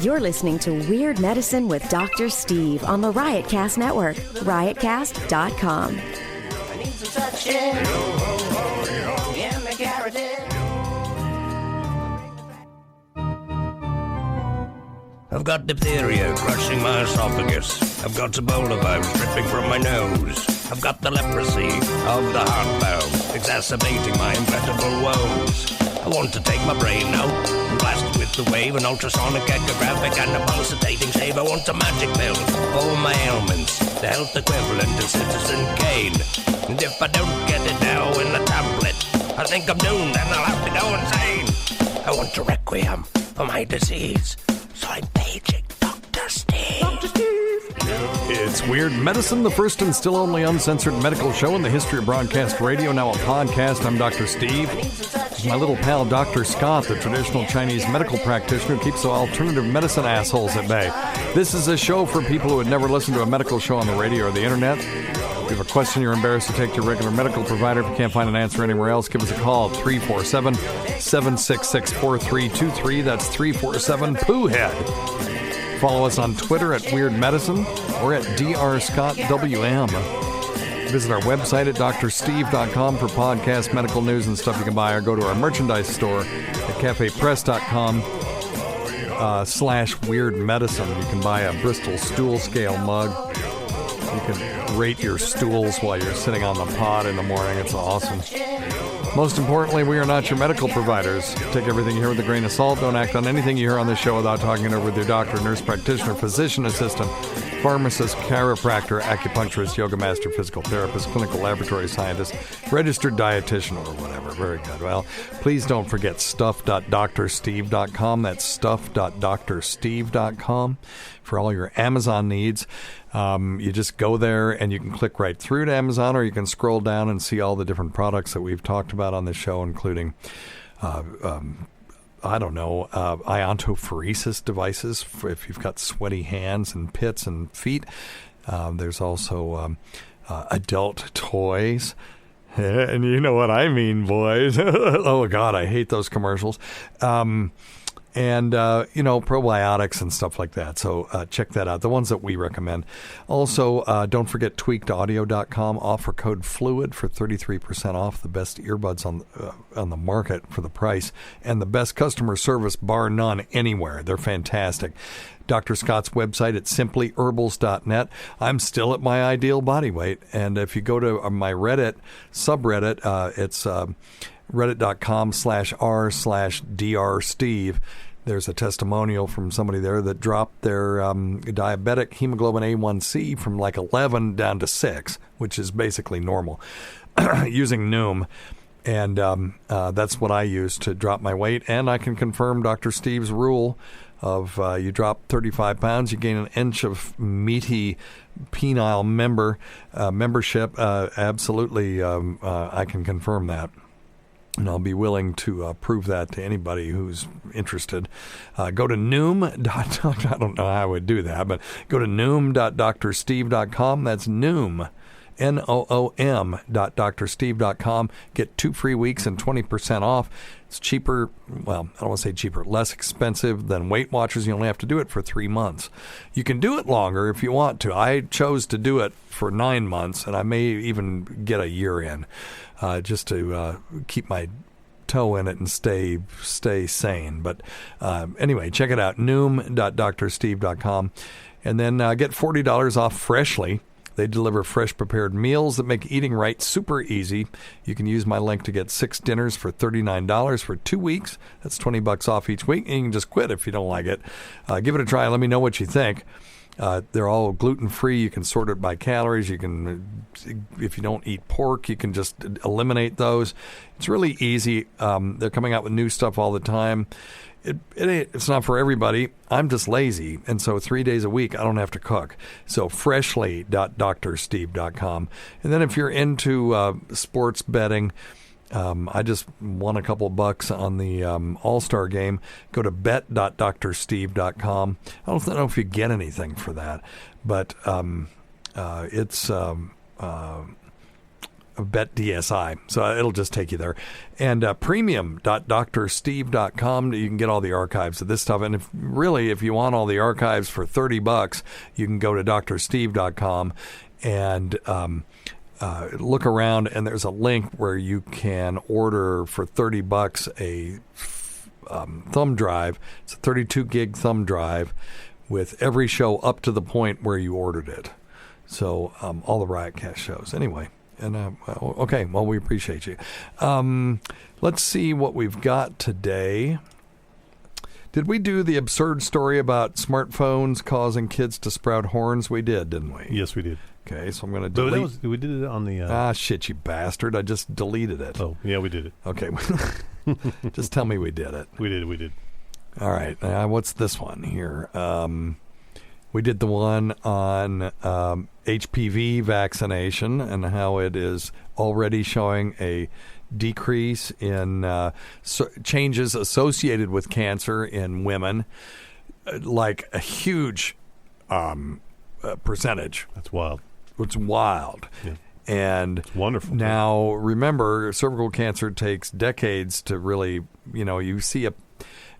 You're listening to Weird Medicine with Dr. Steve on the Riotcast Network, riotcast.com. I need some suction in the carotid. I've got diphtheria crushing my esophagus. I've got Ebola vibes dripping from my nose. I've got the leprosy of the heart valve, exacerbating my incredible woes. I want to take my brain out and blast it with the wave, an ultrasonic, echographic, and a pulsating shave. I want a magic pill for all my ailments, the health equivalent of Citizen Kane. And if I don't get it now in a tablet, I think I'm doomed and I'll have to go insane. I want a requiem for my disease, so I'm paging Dr. Steve. Dr. Steve. It's Weird Medicine, the first and still only uncensored medical show in the history of broadcast radio, now a podcast. I'm Dr. Steve. My little pal, Dr. Scott, the traditional Chinese medical practitioner, keeps the alternative medicine assholes at bay. This is a show for people who had never listened to a medical show on the radio or the internet. If you have a question you're embarrassed to take to your regular medical provider, if you can't find an answer anywhere else, give us a call at 347-766-4323. That's 347-POOHEAD. Follow us on Twitter at Weird Medicine or at DrScottWM. Visit our website at drsteve.com for podcast, medical news, and stuff you can buy, or go to our merchandise store at cafepress.com /Weird Medicine. You can buy a Bristol stool scale mug. You can rate your stools while you're sitting on the pod in the morning. It's awesome. Most importantly, we are not your medical providers. Take everything you hear with a grain of salt. Don't act on anything you hear on this show without talking it over with your doctor, nurse practitioner, physician assistant, pharmacist, chiropractor, acupuncturist, yoga master, physical therapist, clinical laboratory scientist, registered dietitian, or whatever. Very good. Well, please don't forget stuff.drsteve.com. That's stuff.drsteve.com for all your Amazon needs. You just go there and you can click right through to Amazon, or you can scroll down and see all the different products that we've talked about on the show, including iontophoresis devices for if you've got sweaty hands and pits and feet. There's also adult toys. And you know what I mean, boys. Oh, God, I hate those commercials. And probiotics and stuff like that. So check that out, the ones that we recommend. Also, don't forget tweakedaudio.com. Offer code FLUID for 33% off, the best earbuds on the market for the price, and the best customer service, bar none, anywhere. They're fantastic. Dr. Scott's website at simplyherbals.net. I'm still at my ideal body weight. And if you go to my Reddit subreddit, it's reddit.com/r/drsteve. There's a testimonial from somebody there that dropped their diabetic hemoglobin A1C from like 11 down to 6, which is basically normal, using Noom. And that's what I use to drop my weight. And I can confirm Dr. Steve's rule of you drop 35 pounds, you gain an inch of meaty penile membership. Absolutely, I can confirm that. And I'll be willing to prove that to anybody who's interested. Go to Noom. I don't know how I would do that, but go to Noom.drsteve.com. That's Noom, Noom.drsteve.com. Get 2 free weeks and 20% off. It's cheaper. Well, I don't want to say cheaper. Less expensive than Weight Watchers. You only have to do it for 3 months. You can do it longer if you want to. I chose to do it for 9 months, and I may even get a year in. Just to keep my toe in it and stay sane. But anyway, check it out, Noom.drsteve.com. And then get $40 off Freshly. They deliver fresh prepared meals that make eating right super easy. You can use my link to get 6 dinners for $39 for 2 weeks. That's $20 off each week. And you can just quit if you don't like it. Give it a try. Let me know what you think. They're all gluten-free. You can sort it by calories. You can, if you don't eat pork, you can just eliminate those. It's really easy. They're coming out with new stuff all the time. It's not for everybody. I'm just lazy, and so 3 days a week I don't have to cook. So freshly.drsteve.com. And then if you're into sports betting, I just won a couple bucks on the All-Star game. Go to bet.drsteve.com. I don't know if you get anything for that, but it's Bet DSI. So it'll just take you there. And premium.drsteve.com. You can get all the archives of this stuff. And if you want all the archives for $30, you can go to drsteve.com and look around. And there's a link where you can order for $30 a thumb drive. It's a 32 gig thumb drive with every show up to the point where you ordered it. So all the Riotcast shows. Anyway. And okay, well, we appreciate you. Let's see what we've got today. Did we do the absurd story about smartphones causing kids to sprout horns? We did, didn't we? Yes, we did. Okay, so I'm going to delete. We did it on the... shit, you bastard. I just deleted it. Oh, yeah, we did it. Okay. Just tell me we did it. We did. All right. What's this one here? We did the one on HPV vaccination and how it is already showing a decrease in changes associated with cancer in women, like a huge percentage. That's wild. It's wild. Yeah. And it's wonderful. Now, remember, cervical cancer takes decades to really, you see a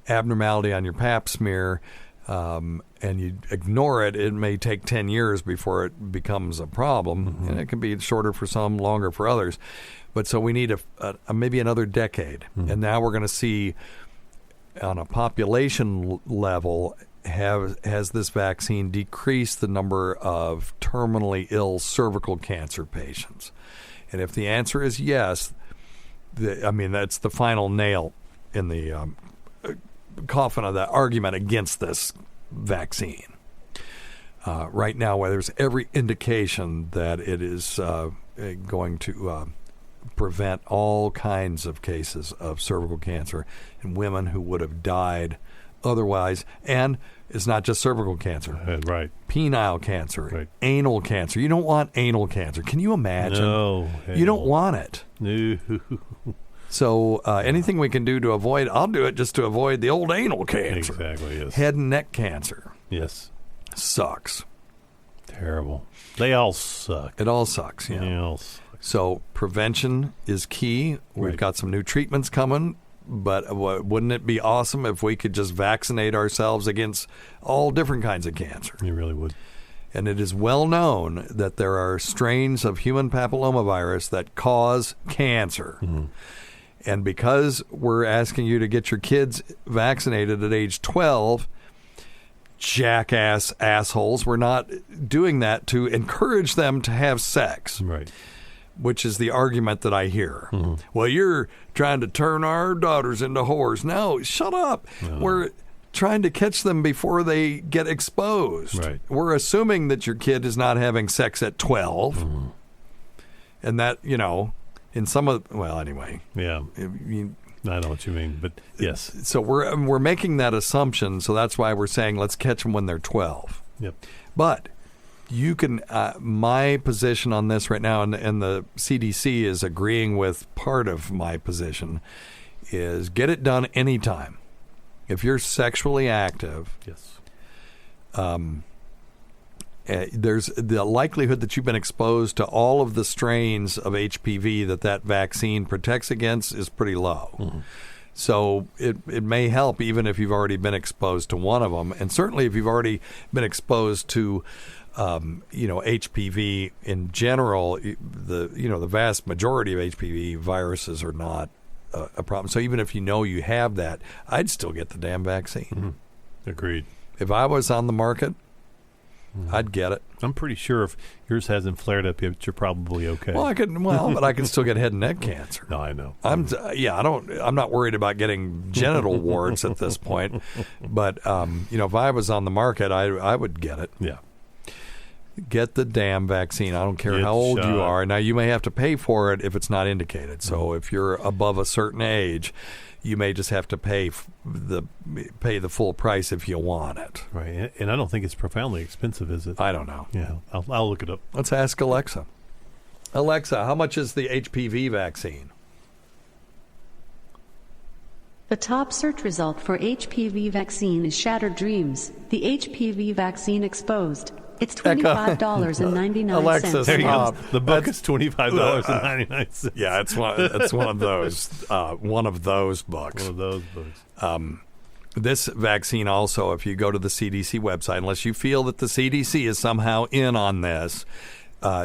abnormality on your pap smear, and you ignore it, it may take 10 years before it becomes a problem. Mm-hmm. And it can be shorter for some, longer for others. But so we need maybe another decade. Mm-hmm. And now we're going to see on a population level, has this vaccine decreased the number of terminally ill cervical cancer patients? And if the answer is yes, that's the final nail in the coffin of that argument against this vaccine. Right now, where there's every indication that it is going to prevent all kinds of cases of cervical cancer in women who would have died otherwise. And it's not just cervical cancer. Right. Penile cancer. Right. Anal cancer. You don't want anal cancer. Can you imagine? No. You don't want it. No. So anything we can do to avoid, I'll do it just to avoid the old anal cancer. Exactly, yes. Head and neck cancer. Yes. Sucks. Terrible. They all suck. It all sucks, yeah. They all suck. So prevention is key. We've got some new treatments coming, but wouldn't it be awesome if we could just vaccinate ourselves against all different kinds of cancer? You really would. And it is well known that there are strains of human papillomavirus that cause cancer. Mm-hmm. And because we're asking you to get your kids vaccinated at age 12, jackass assholes, we're not doing that to encourage them to have sex. Right. Which is the argument that I hear. Mm-hmm. Well, you're trying to turn our daughters into whores. No, shut up. No. We're trying to catch them before they get exposed. Right. We're assuming that your kid is not having sex at 12. Mm-hmm. And that, in some of, well, anyway. Yeah. I know what you mean, but yes. So we're making that assumption, so that's why we're saying let's catch them when they're 12. Yep. But you can, my position on this right now, and the CDC is agreeing with part of my position, is get it done anytime. If you're sexually active, yes. There's the likelihood that you've been exposed to all of the strains of HPV that vaccine protects against is pretty low. Mm-hmm. So it may help even if you've already been exposed to one of them. And certainly if you've already been exposed to HPV in general, the vast majority of HPV viruses are not a problem. So even if you have that, I'd still get the damn vaccine. Mm-hmm. Agreed. If I was on the market, I'd get it. I'm pretty sure if yours hasn't flared up yet, you're probably okay. But I can still get head and neck cancer. No, I know. I'm not worried about getting genital warts at this point. But if I was on the market, I would get it. Yeah. Get the damn vaccine. I don't care how old you are. Now, you may have to pay for it if it's not indicated. So if you're above a certain age, you may just have to pay the full price if you want it. Right, and I don't think it's profoundly expensive, is it? I don't know. Yeah, I'll look it up. Let's ask Alexa. Alexa, how much is the HPV vaccine? The top search result for HPV vaccine is Shattered Dreams. The HPV vaccine exposed. It's $25.99. Alexis, There you go. Stop. The book is $25.99. Yeah, it's one of those books. One of those books. This vaccine also, if you go to the CDC website, unless you feel that the CDC is somehow in on this,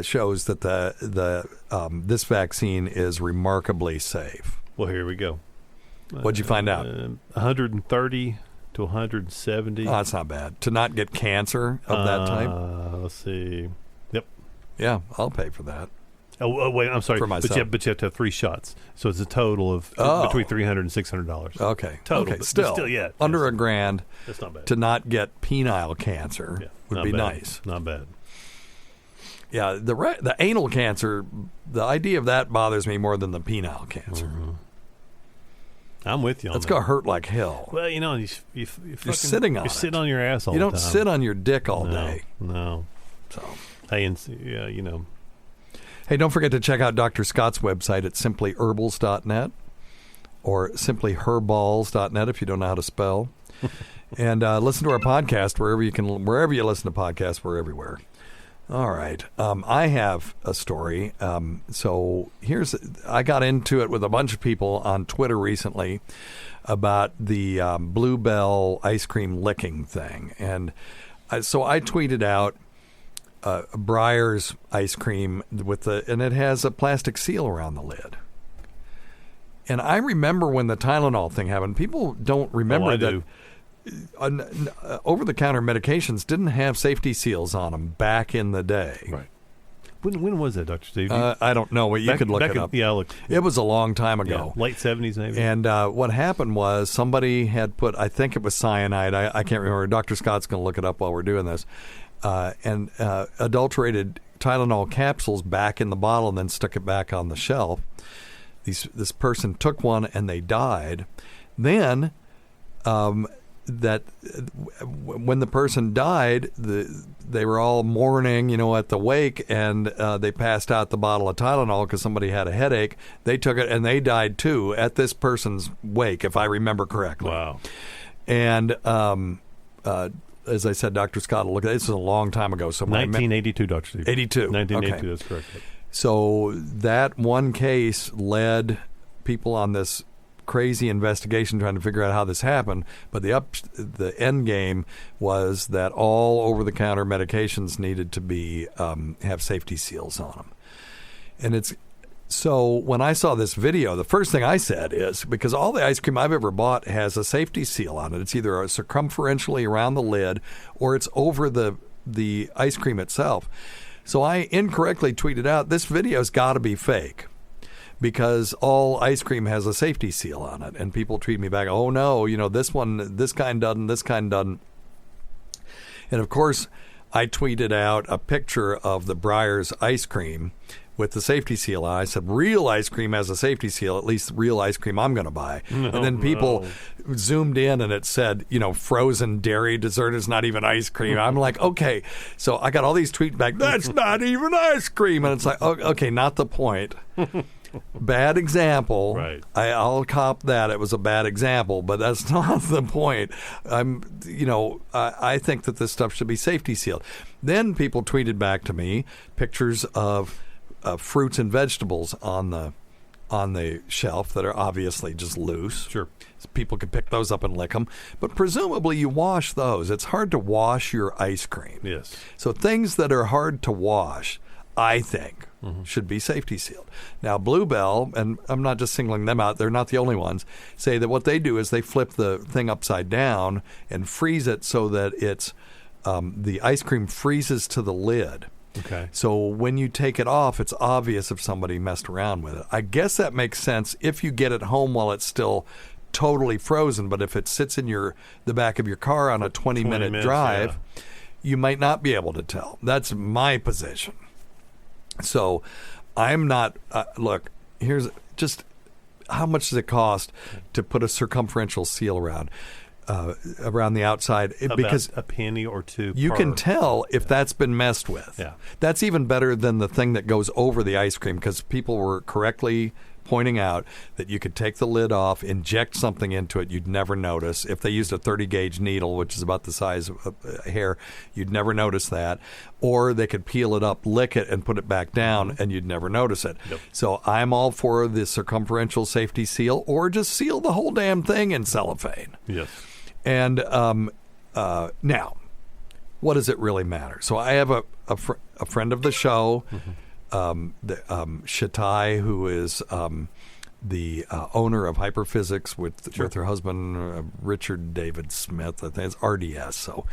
shows that this vaccine is remarkably safe. Well, here we go. What'd you find out? 130 to 170. Oh, that's not bad. To not get cancer of that type? Let's see. Yep. Yeah, I'll pay for that. Oh, wait, I'm sorry. For myself. But you have to have 3 shots. So it's a total of between $300 and $600. Okay. Total. Okay. But Still yeah. under $1,000 That's not bad. to not get penile cancer would not be bad. nice. Not bad. Yeah, the anal cancer, the idea of that bothers me more than the penile cancer. Mm-hmm. I'm with you on That's that. going to hurt like hell. Well, you You're fucking, sitting on you're it. sitting on your ass all You the don't time. sit on your dick all No, day. No. So, Hey, and yeah, you know. hey, don't forget to check out Dr. Scott's website at simplyherbals.net or simplyherballs.net if you don't know how to spell. And listen to our podcast wherever you listen to podcasts. We're everywhere. All right. I have a story. So I got into it with a bunch of people on Twitter recently about the Bluebell ice cream licking thing. And so I tweeted out Breyer's ice cream and it has a plastic seal around the lid. And I remember when the Tylenol thing happened. People don't remember that. Over-the-counter medications didn't have safety seals on them back in the day. Right. When was that, Dr. Steve? I don't know, but you could look it up. Yeah, look. It was a long time ago. Yeah, late 70s maybe. And what happened was somebody had put, I think it was cyanide. I can't remember. Dr. Scott's going to look it up while we're doing this. And adulterated Tylenol capsules back in the bottle and then stuck it back on the shelf. This person took one and they died. Then when the person died, they were all mourning, at the wake, and they passed out the bottle of Tylenol because somebody had a headache. They took it and they died too at this person's wake, if I remember correctly. Wow. And as I said, Dr. Scott will look at this is a long time ago. So 1982, Dr. Steve. 82. 1982, okay. That's correct. So that one case led people on this crazy investigation trying to figure out how this happened, but the end game was that all over-the-counter medications needed to be have safety seals on them. And so when I saw this video, the first thing I said is, because all the ice cream I've ever bought has a safety seal on it. It's either circumferentially around the lid or it's over the ice cream itself. So I incorrectly tweeted out, this video's got to be fake, because all ice cream has a safety seal on it. And people tweet me back, oh no, this kind doesn't, this kind doesn't. And of course, I tweeted out a picture of the Breyer's ice cream with the safety seal on. I said, real ice cream has a safety seal, at least real ice cream I'm going to buy. And then people zoomed in and it said, frozen dairy dessert is not even ice cream. I'm like, okay. So I got all these tweets back, that's not even ice cream. And it's like, oh, okay, not the point. Bad example. Right. I'll cop that. It was a bad example, but that's not the point. I think that this stuff should be safety sealed. Then people tweeted back to me pictures of fruits and vegetables on the shelf that are obviously just loose. Sure. So people can pick those up and lick them. But presumably you wash those. It's hard to wash your ice cream. Yes. So things that are hard to wash, I think, should be safety sealed. Now, Bluebell, and I'm not just singling them out, they're not the only ones, say that what they do is they flip the thing upside down and freeze it so that it's the ice cream freezes to the lid. Okay. So when you take it off, it's obvious if somebody messed around with it. I guess that makes sense if you get it home while it's still totally frozen, but if it sits in the back of your car on a 20-minute drive, you might not be able to tell. That's my position. So I'm not, look, here's just how much does it cost to put a circumferential seal around the outside? Because a penny or two you can tell if that's been messed with. Yeah. That's even better than the thing that goes over the ice cream, because people were correctly pointing out that you could take the lid off, inject something into it, you'd never notice. If they used a 30-gauge needle, which is about the size of a hair, you'd never notice that. Or they could peel it up, lick it, and put it back down, and you'd never notice it. Yep. So I'm all for the circumferential safety seal, or just seal the whole damn thing in cellophane. Yes. And now, what does it really matter? So I have a friend of the show, Shatai, who is the owner of Hyperphysics with her husband, Richard David Smith. I think it's RDS. So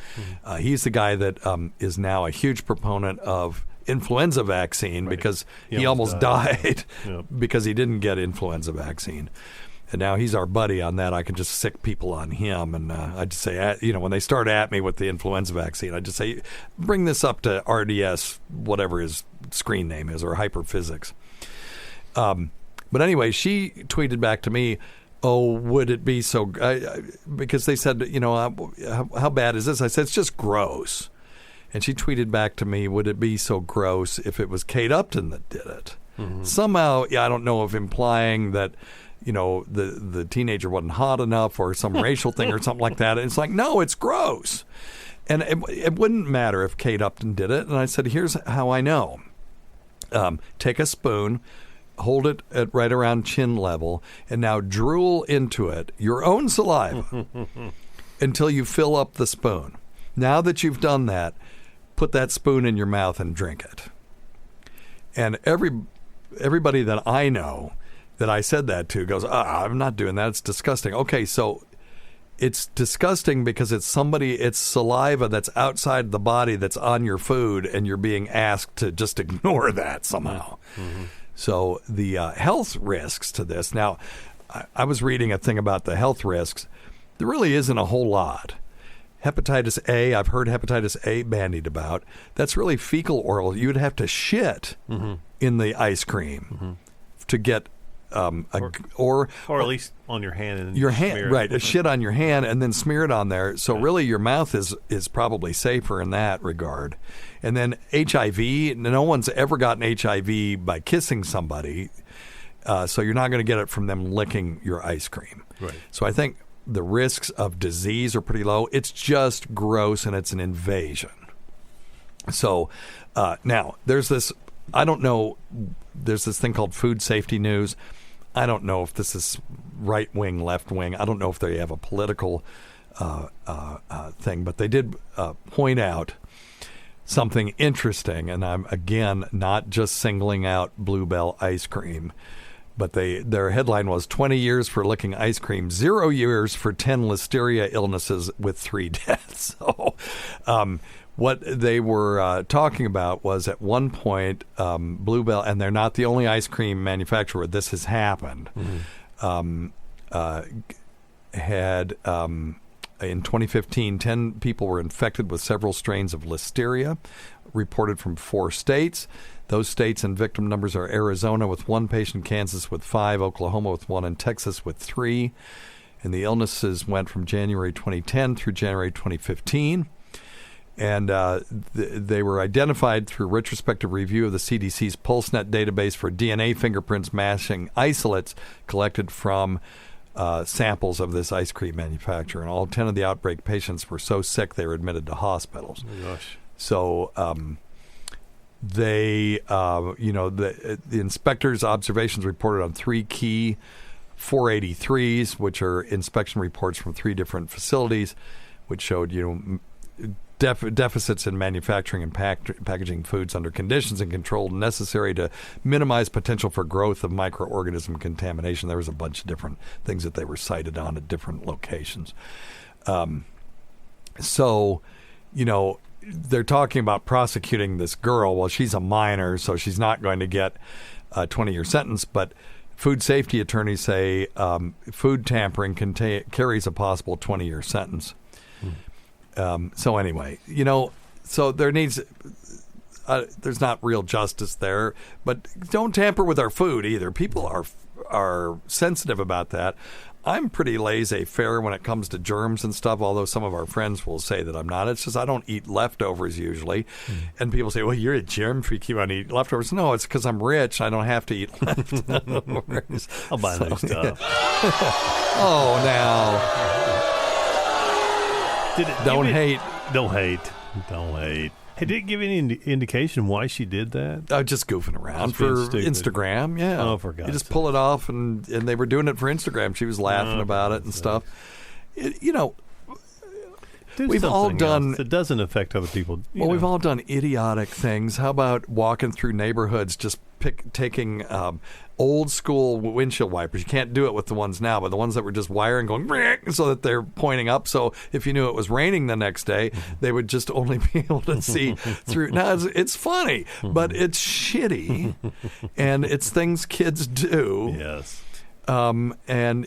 he's the guy that is now a huge proponent of influenza vaccine because he almost died because he didn't get influenza vaccine. And now he's our buddy on that. I can just sick people on him. And I just say, when they start at me with the influenza vaccine, I just say, bring this up to RDS, whatever his screen name is, or Hyperphysics. But anyway, she tweeted back to me, oh, would it be so... because they said, how bad is this? I said, it's just gross. And she tweeted back to me, would it be so gross if it was Kate Upton that did it? Mm-hmm. Somehow, I don't know if implying that... the teenager wasn't hot enough or some racial thing or something like that. And it's like, no, it's gross. And it wouldn't matter if Kate Upton did it. And I said, here's how I know. Take a spoon, hold it at right around chin level, and now drool into it your own saliva until you fill up the spoon. Now that you've done that, put that spoon in your mouth and drink it. And everybody that I know that I said that to goes, I'm not doing that. It's disgusting. Okay, so it's disgusting because it's saliva that's outside the body that's on your food, and you're being asked to just ignore that somehow. Mm-hmm. So the health risks to this. Now, I was reading a thing about the health risks. There really isn't a whole lot. Hepatitis A, I've heard hepatitis A bandied about. That's really fecal oral. You'd have to shit in the ice cream to get... or at least on your hand and your hand, right? A shit on your hand and then smear it on there. So really, your mouth is probably safer in that regard. And then HIV, no one's ever gotten HIV by kissing somebody, so you're not going to get it from them licking your ice cream. Right. So I think the risks of disease are pretty low. It's just gross and it's an invasion. So now there's this. I don't know. There's this thing called Food Safety News. I don't know if this is right wing, left wing. I don't know if they have a political thing, but they did point out something interesting. And I'm, again, not just singling out Bluebell ice cream, but their headline was 20 years for licking ice cream, 0 years for 10 listeria illnesses with 3 deaths. So, what they were talking about was at one point, Bluebell, and they're not the only ice cream manufacturer where this has happened, had in 2015, 10 people were infected with several strains of listeria, reported from 4 states. Those states and victim numbers are Arizona with 1 patient, Kansas with 5, Oklahoma with 1, and Texas with 3. And the illnesses went from January 2010 through January 2015. And they were identified through retrospective review of the CDC's PulseNet database for DNA fingerprints matching isolates collected from samples of this ice cream manufacturer. And all 10 of the outbreak patients were so sick they were admitted to hospitals. Oh, gosh. So the inspectors' observations reported on 3 key 483s, which are inspection reports from 3 different facilities, which showed, deficits in manufacturing and packaging foods under conditions and control necessary to minimize potential for growth of microorganism contamination. There was a bunch of different things that they were cited on at different locations. So, they're talking about prosecuting this girl. Well, she's a minor, so she's not going to get a 20-year sentence, but food safety attorneys say food tampering carries a possible 20-year sentence. So anyway, so there needs, there's not real justice there, but don't tamper with our food either. People are sensitive about that. I'm pretty laissez-faire when it comes to germs and stuff, although some of our friends will say that I'm not. It's just I don't eat leftovers usually. And people say, well, you're a germ freak. You want to eat leftovers. No, it's because I'm rich. I don't have to eat leftovers. I'll buy new stuff. Oh, now. Don't hate. Don't hate. Hey, did it give any indication why she did that? Just goofing around Just being for stupid. Instagram, yeah. Oh, for God's You just sake. pull it off, and they were doing it for Instagram. She was laughing about it and stuff. Do we've all something done. else that doesn't affect other people. Well, we've all done idiotic things. How about walking through neighborhoods, just taking old school windshield wipers? You can't do it with the ones now, but the ones that were just wiring going so that they're pointing up. So if you knew it was raining the next day, they would just only be able to see through. Now it's funny, but it's shitty, and it's things kids do. Yes. And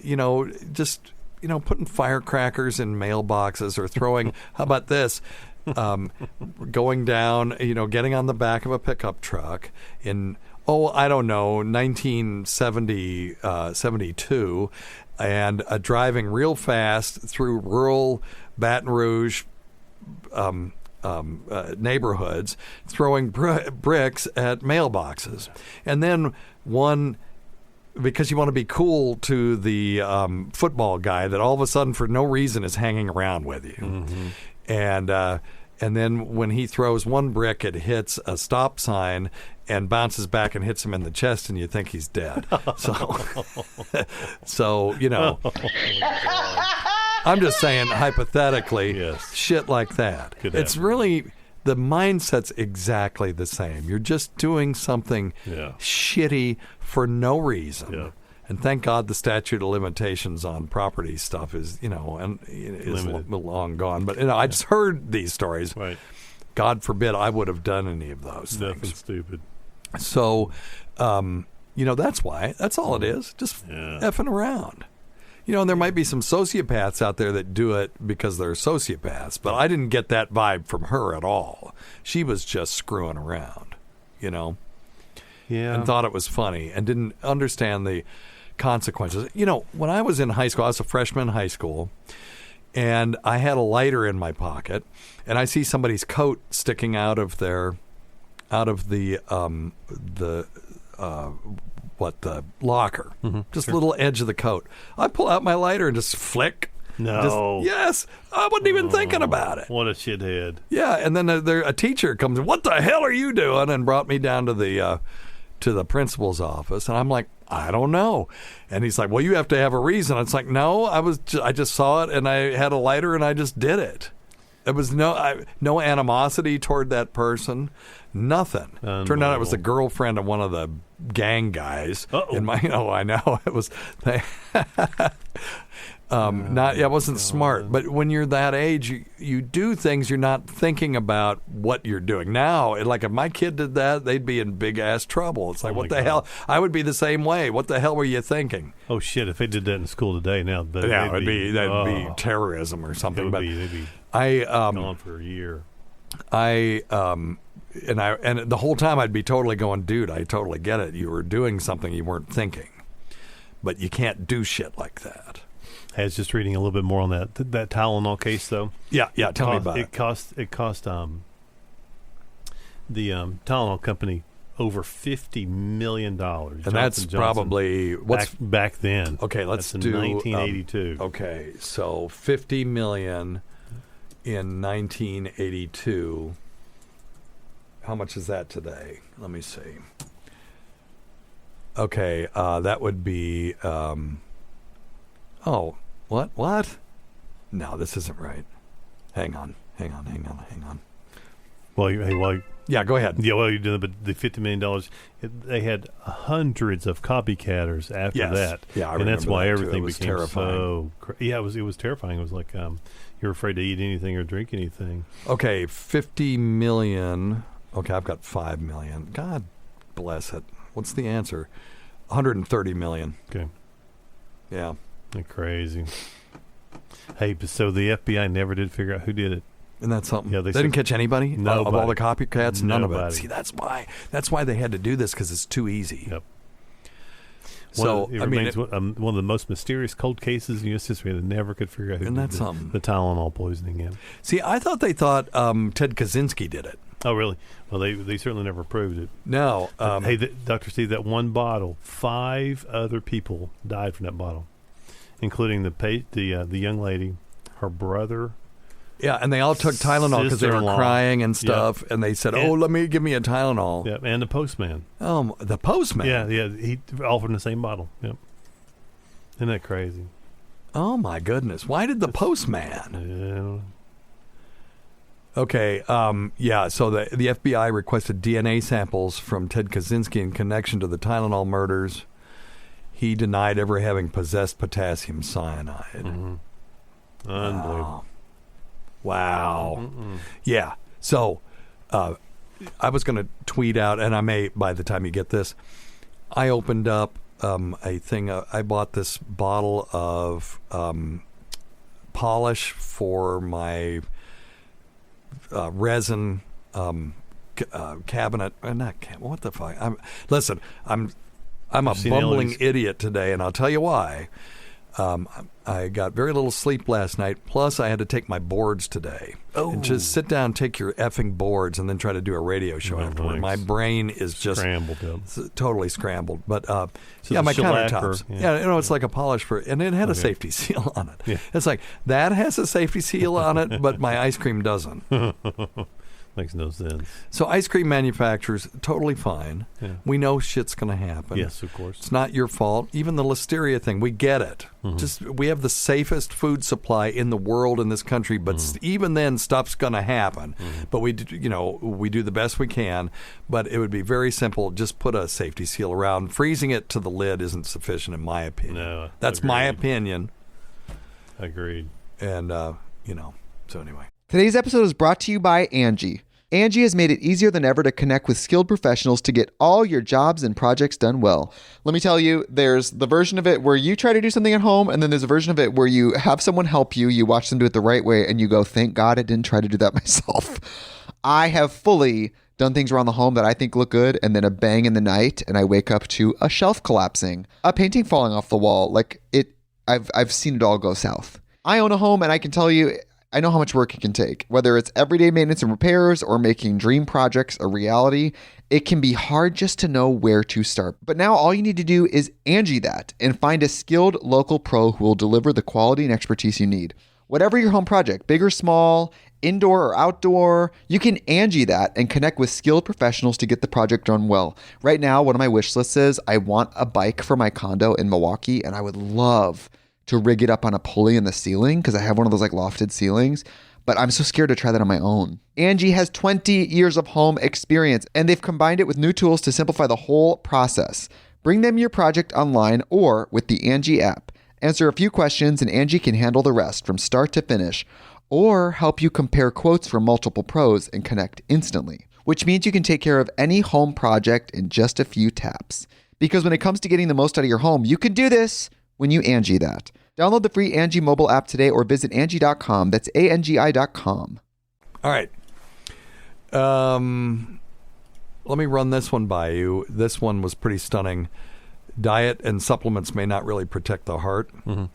just. Putting firecrackers in mailboxes or throwing, how about this, going down, getting on the back of a pickup truck in, I don't know, 1972, and driving real fast through rural Baton Rouge neighborhoods, throwing bricks at mailboxes. And then because you want to be cool to the football guy that all of a sudden for no reason is hanging around with you. Mm-hmm. And then when he throws one brick, it hits a stop sign and bounces back and hits him in the chest, and you think he's dead. So I'm just saying hypothetically, Yes. shit like that. Could It's happen. really... The mindset's exactly the same. You're just doing something shitty for no reason. Yeah. And thank God the statute of limitations on property stuff is, is Limited. long gone. But, I just heard these stories. Right. God forbid I would have done any of those Nothing things. stupid. So, that's why. That's all it is. Just effing around. And there might be some sociopaths out there that do it because they're sociopaths, but I didn't get that vibe from her at all. She was just screwing around, Yeah. and thought it was funny and didn't understand the consequences. When I was in high school, I was a freshman in high school, and I had a lighter in my pocket, and I see somebody's coat sticking out of the locker, just little edge of the coat. I pull out my lighter and just flick. No. Yes, I wasn't even thinking about it. What a shithead. Yeah, and then a teacher comes, what the hell are you doing? And brought me down to the principal's office, and I'm like, I don't know. And he's like, well, you have to have a reason. It's like, no, I just saw it, and I had a lighter, and I just did it. There was no animosity toward that person. Nothing. Turned out it was the girlfriend of one of the gang guys. In my, I know it was. It wasn't smart. But when you're that age, you do things you're not thinking about what you're doing. Now, like if my kid did that, they'd be in big ass trouble. It's like, what the hell? I would be the same way. What the hell were you thinking? Oh shit! If they did that in school today, that'd be terrorism or something. They'd be gone for a year. And the whole time I'd be totally going, dude, I totally get it. You were doing something you weren't thinking, but you can't do shit like that. I was just reading a little bit more on that Tylenol case, though. Yeah. Tell me about it. It cost the Tylenol company over $50 million. And that's probably what's back then. Okay, let's that's do 1982. Okay, so $50 million in 1982. How much is that today? Let me see. Okay, that would be. What? No, this isn't right. Hang on. Well, yeah, go ahead. Yeah, well, you did, but the $50 million, they had hundreds of copycatters after that. Yeah, I and that's remember why that, everything too. It was became terrifying. it was terrifying. It was like you're afraid to eat anything or drink anything. Okay, 50 million. Okay, I've got 5 million. God bless it. What's the answer? 130 million. Okay. Yeah. They're crazy. Hey, so the FBI never did figure out who did it. Isn't that something? Yeah, they didn't catch anybody? Nobody. Of all the copycats? None of it. Nobody. See, that's why they had to do this, because it's too easy. Yep. It remains one of the most mysterious cold cases in U.S. history. They never could figure out who did the Tylenol poisoning in. See, I thought they thought Ted Kaczynski did it. Oh, really? Well, they certainly never proved it. No. Hey, Dr. Steve, that one bottle, 5 other people died from that bottle, including the young lady, her brother. Yeah, and they all took Tylenol because they were crying and stuff, and they said, give me a Tylenol. Yeah, and the postman. The postman? Yeah, he all from the same bottle. Yep. Isn't that crazy? Oh, my goodness. Why did the postman? Yeah. Okay, so the FBI requested DNA samples from Ted Kaczynski in connection to the Tylenol murders. He denied ever having possessed potassium cyanide. Mm-hmm. Unbelievable. Wow. Mm-mm. Yeah. So I was going to tweet out, and I may by the time you get this, I opened up a thing. I bought this bottle of polish for my resin cabinet. What the fuck? Listen, I'm a bumbling idiot today, and I'll tell you why. I got very little sleep last night. Plus, I had to take my boards today. Oh. And just sit down, take your effing boards, and then try to do a radio show afterward. Nice. My brain is just scrambled. Totally scrambled. But so my countertops. It's like a polish and it had a safety seal on it. Yeah. It's like that has a safety seal on it, but my ice cream doesn't. Makes no sense. So ice cream manufacturers, totally fine. Yeah. We know shit's going to happen. Yes, of course. It's not your fault. Even the listeria thing, we get it. Mm-hmm. We have the safest food supply in the world in this country, but even then, stuff's going to happen. Mm-hmm. But we do the best we can. But it would be very simple. Just put a safety seal around. Freezing it to the lid isn't sufficient, in my opinion. No, that's my opinion. Agreed. And so anyway. Today's episode is brought to you by Angie. Angie has made it easier than ever to connect with skilled professionals to get all your jobs and projects done well. Let me tell you, there's the version of it where you try to do something at home, and then there's a version of it where you have someone help you, you watch them do it the right way, and you go, thank God I didn't try to do that myself. I have fully done things around the home that I think look good, and then a bang in the night, and I wake up to a shelf collapsing, a painting falling off the wall. I've seen it all go south. I own a home, and I can tell you, I know how much work it can take. Whether it's everyday maintenance and repairs or making dream projects a reality, it can be hard just to know where to start. But now all you need to do is Angie that and find a skilled local pro who will deliver the quality and expertise you need. Whatever your home project, big or small, indoor or outdoor, you can Angie that and connect with skilled professionals to get the project done well. Right now, one of my wish lists is I want a bike for my condo in Milwaukee, and I would love to rig it up on a pulley in the ceiling because I have one of those like lofted ceilings, but I'm so scared to try that on my own. Angie has 20 years of home experience, and they've combined it with new tools to simplify the whole process. Bring them your project online or with the Angie app. Answer a few questions and Angie can handle the rest from start to finish, or help you compare quotes from multiple pros and connect instantly, which means you can take care of any home project in just a few taps. Because when it comes to getting the most out of your home, you can do this when you Angie that. Download the free Angie mobile app today or visit Angie.com. That's ANGI.com. All right. Let me run this one by you. This one was pretty stunning. Diet and supplements may not really protect the heart. Mm-hmm.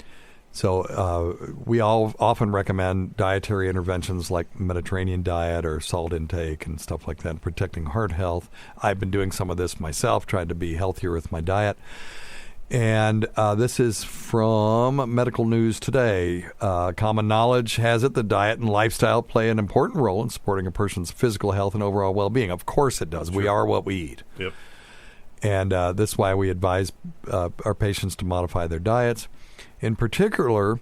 So we all often recommend dietary interventions like Mediterranean diet or salt intake and stuff like that, protecting heart health. I've been doing some of this myself, trying to be healthier with my diet. And this is from Medical News Today. Common knowledge has it that diet and lifestyle play an important role in supporting a person's physical health and overall well-being. Of course it does. Sure. We are what we eat. Yep. And this is why we advise our patients to modify their diets. In particular,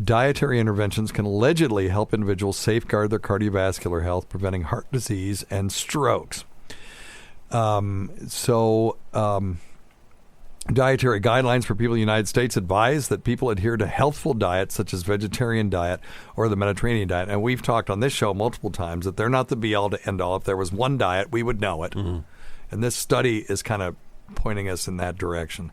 dietary interventions can allegedly help individuals safeguard their cardiovascular health, preventing heart disease and strokes. Dietary guidelines for people in the United States advise that people adhere to healthful diets such as vegetarian diet or the Mediterranean diet. And we've talked on this show multiple times that they're not the be-all to end-all. If there was one diet, we would know it. Mm-hmm. And this study is kind of pointing us in that direction.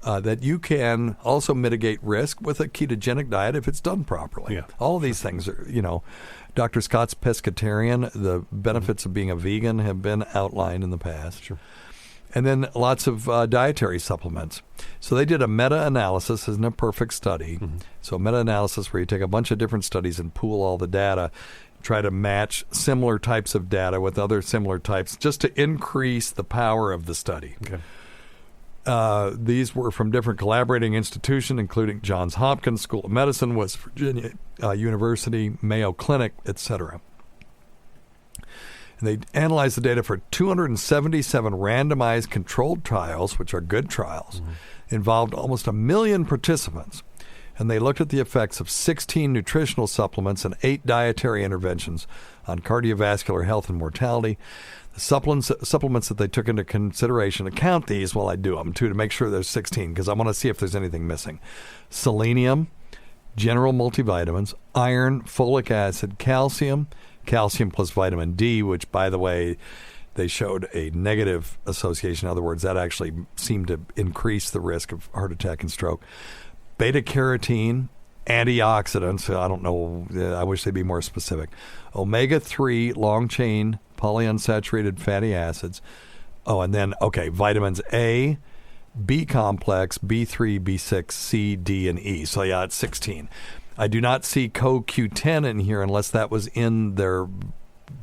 That you can also mitigate risk with a ketogenic diet if it's done properly. Yeah. All of these things are, Dr. Scott's Pescatarian, the benefits of being a vegan have been outlined in the past. Sure. And then lots of dietary supplements. So they did a meta-analysis, isn't a perfect study. So a meta-analysis where you take a bunch of different studies and pool all the data, try to match similar types of data with other similar types just to increase the power of the study. Okay. These were from different collaborating institutions, including Johns Hopkins School of Medicine, West Virginia University, Mayo Clinic, etc. And they analyzed the data for 277 randomized controlled trials, which are good trials, involved almost 1 million participants. And they looked at the effects of 16 nutritional supplements and 8 dietary interventions on cardiovascular health and mortality. The supplements that they took into consideration, to count these while I do them, too, to make sure there's 16, because I want to see if there's anything missing. Selenium, general multivitamins, iron, folic acid, calcium plus vitamin D, which, by the way, they showed a negative association. In other words, that actually seemed to increase the risk of heart attack and stroke. Beta-carotene, antioxidants, I don't know, I wish they'd be more specific. Omega-3 long-chain polyunsaturated fatty acids. Oh, and then, vitamins A, B complex, B3, B6, C, D, and E. So, yeah, it's 16. I do not see CoQ10 in here unless that was in their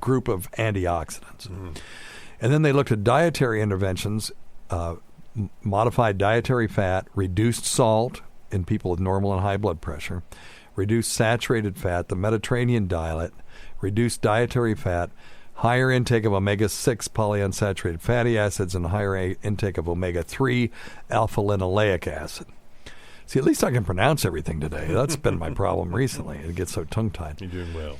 group of antioxidants. And then they looked at dietary interventions, modified dietary fat, reduced salt in people with normal and high blood pressure, reduced saturated fat, the Mediterranean diet, reduced dietary fat, higher intake of omega-6 polyunsaturated fatty acids, and higher intake of omega-3 alpha-linoleic acid. See, at least I can pronounce everything today. That's been my problem recently. It gets so tongue-tied. You're doing well.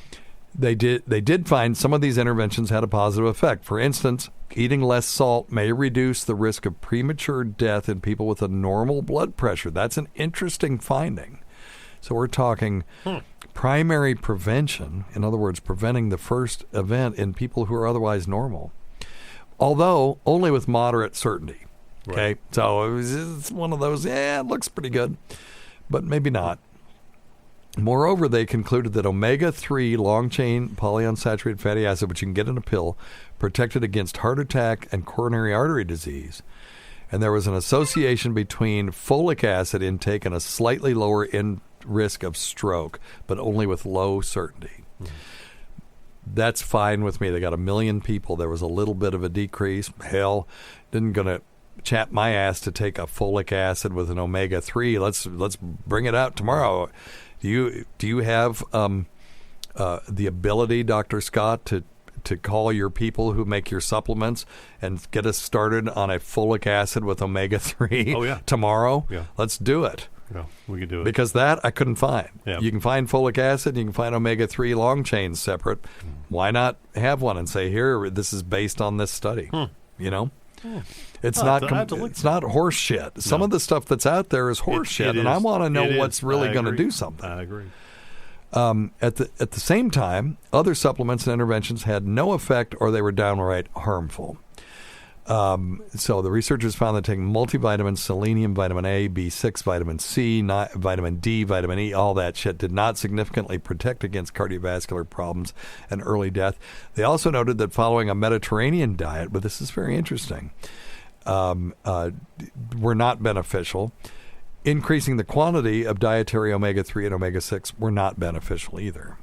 They did find some of these interventions had a positive effect. For instance, eating less salt may reduce the risk of premature death in people with a normal blood pressure. That's an interesting finding. So we're talking primary prevention, in other words, preventing the first event in people who are otherwise normal, although only with moderate certainty. Okay, Right. so it's one of those, it looks pretty good, but maybe not. Moreover, they concluded that omega-3 long-chain polyunsaturated fatty acid, which you can get in a pill, protected against heart attack and coronary artery disease. And there was an association between folic acid intake and a slightly lower risk of stroke, but only with low certainty. That's fine with me. They got 1 million people. There was a little bit of a decrease. Hell, didn't going to chap my ass to take a folic acid with an omega-3. Let's bring it out tomorrow. Do you have the ability, Dr. Scott, to call your people who make your supplements and get us started on a folic acid with omega-3 tomorrow? Yeah. Let's do it. Yeah, we could do it. Because that I couldn't find. Yeah. You can find folic acid, you can find omega-3 long chains separate. Why not have one and say, here, this is based on this study? You know? It's not horse shit. Some of the stuff that's out there is horse shit, and I want to know what's really going to do something. I agree. At the same time, other supplements and interventions had no effect or they were downright harmful. So the researchers found that taking multivitamins, selenium, vitamin A, B6, vitamin C, vitamin D, vitamin E, all that shit did not significantly protect against cardiovascular problems and early death. They also noted that following a Mediterranean diet, but this is very interesting, were not beneficial. Increasing the quantity of dietary omega-3 and omega-6 were not beneficial either.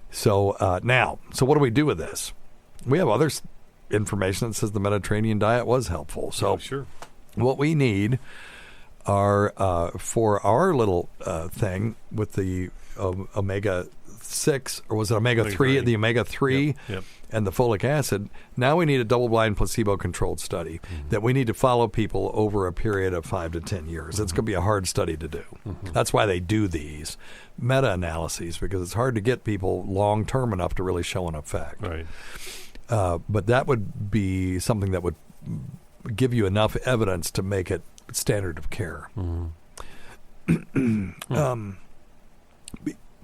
So what do we do with this? We have other information that says the Mediterranean diet was helpful. So what we need are for our little thing with the omega-6, or was it omega-3? The omega-3 and the folic acid. Now we need a double-blind placebo-controlled study that we need to follow people over a period of 5 to 10 years. It's going to be a hard study to do. That's why they do these meta-analyses, because it's hard to get people long-term enough to really show an effect. Right. But that would be something that would give you enough evidence to make it standard of care.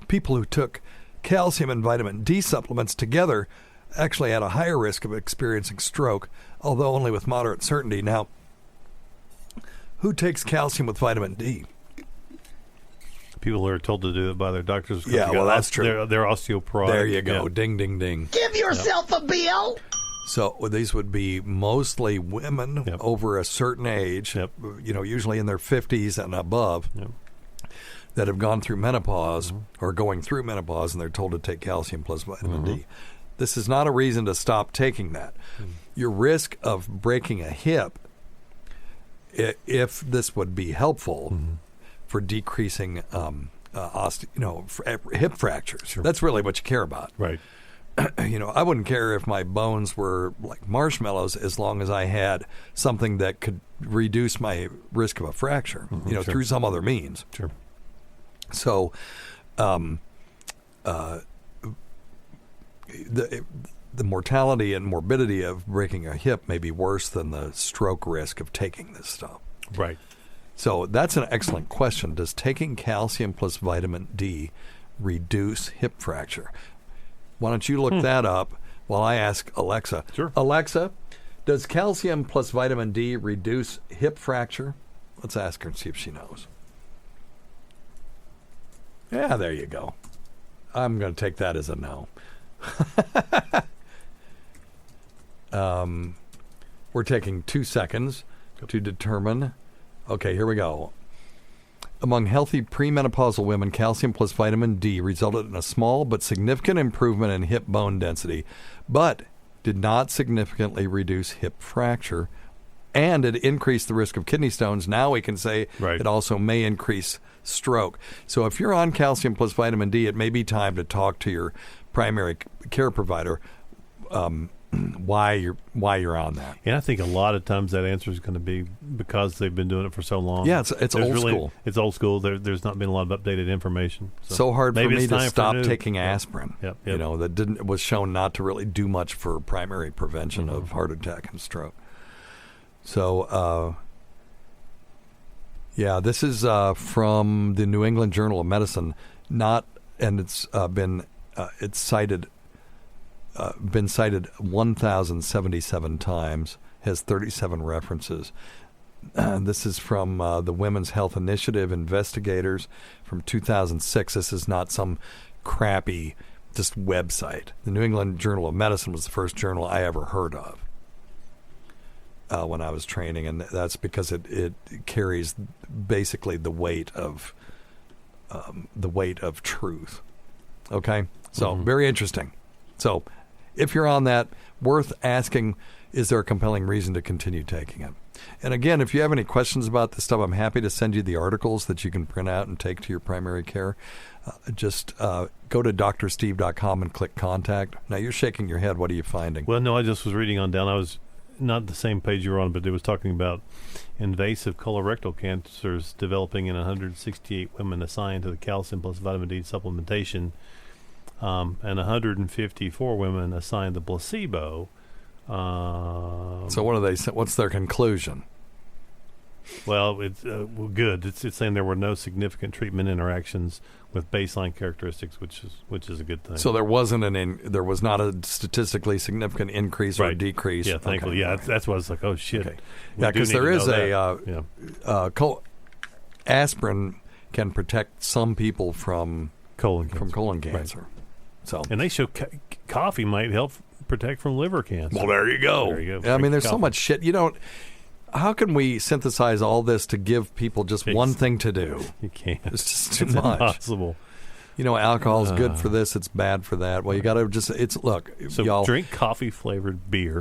People who took calcium and vitamin D supplements together actually had a higher risk of experiencing stroke, although only with moderate certainty. Now, who takes calcium with vitamin D? People who are told to do it by their doctors. Yeah, well, that's true. They're osteoporotic. There you go. Ding, ding, ding. Give yourself a bill. So these would be mostly women over a certain age, usually in their 50s and above, that have gone through menopause or going through menopause, and they're told to take calcium plus vitamin D. This is not a reason to stop taking that. Your risk of breaking a hip, if this would be helpful for decreasing hip fractures. Sure. That's really what you care about. Right. I wouldn't care if my bones were like marshmallows as long as I had something that could reduce my risk of a fracture, through some other means. Sure. So, the mortality and morbidity of breaking a hip may be worse than the stroke risk of taking this stuff. Right. So that's an excellent question. Does taking calcium plus vitamin D reduce hip fracture? Why don't you look that up while I ask Alexa? Sure. Alexa, does calcium plus vitamin D reduce hip fracture? Let's ask her and see if she knows. Yeah, there you go. I'm going to take that as a no. We're taking 2 seconds to determine. Okay, here we go. Among healthy premenopausal women, calcium plus vitamin D resulted in a small but significant improvement in hip bone density, but did not significantly reduce hip fracture, and it increased the risk of kidney stones. Now we can say it also may increase stroke. So if you're on calcium plus vitamin D, it may be time to talk to your primary care provider why you're on that. And I think a lot of times that answer is going to be because they've been doing it for so long. Yeah, it's old school. It's old school. There's not been a lot of updated information. So hard for me to stop taking aspirin. Yep. That was shown not to really do much for primary prevention of heart attack and stroke. So, this is from the New England Journal of Medicine. It's cited 1,077 times, has 37 references. This is from the Women's Health Initiative investigators from 2006. This is not some crappy just website. The New England Journal of Medicine was the first journal I ever heard of when I was training, and that's because it carries basically the weight of truth. Okay, so very interesting. So if you're on that, worth asking, is there a compelling reason to continue taking it? And again, if you have any questions about this stuff, I'm happy to send you the articles that you can print out and take to your primary care. Just go to drsteve.com and click contact. Now, you're shaking your head. What are you finding? Well, no, I just was reading on down. I was not the same page you were on, but it was talking about invasive colorectal cancers developing in 168 women assigned to the calcium plus vitamin D supplementation. And 154 women assigned the placebo. So what are they? What's their conclusion? Well, it's good. It's saying there were no significant treatment interactions with baseline characteristics, which is a good thing. So there wasn't there was not a statistically significant increase or decrease. Yeah, thankfully. Okay. Yeah, that's why I was like, oh shit. Okay. Yeah, because there is aspirin can protect some people from colon cancer. Right. So, and they show coffee might help protect from liver cancer. Well, there you go. Yeah, I mean, there's so much shit. How can we synthesize all this to give people just one thing to do? You can't. It's just too much. Impossible. Alcohol's good for this. It's bad for that. Well, you got to So y'all drink coffee-flavored beer.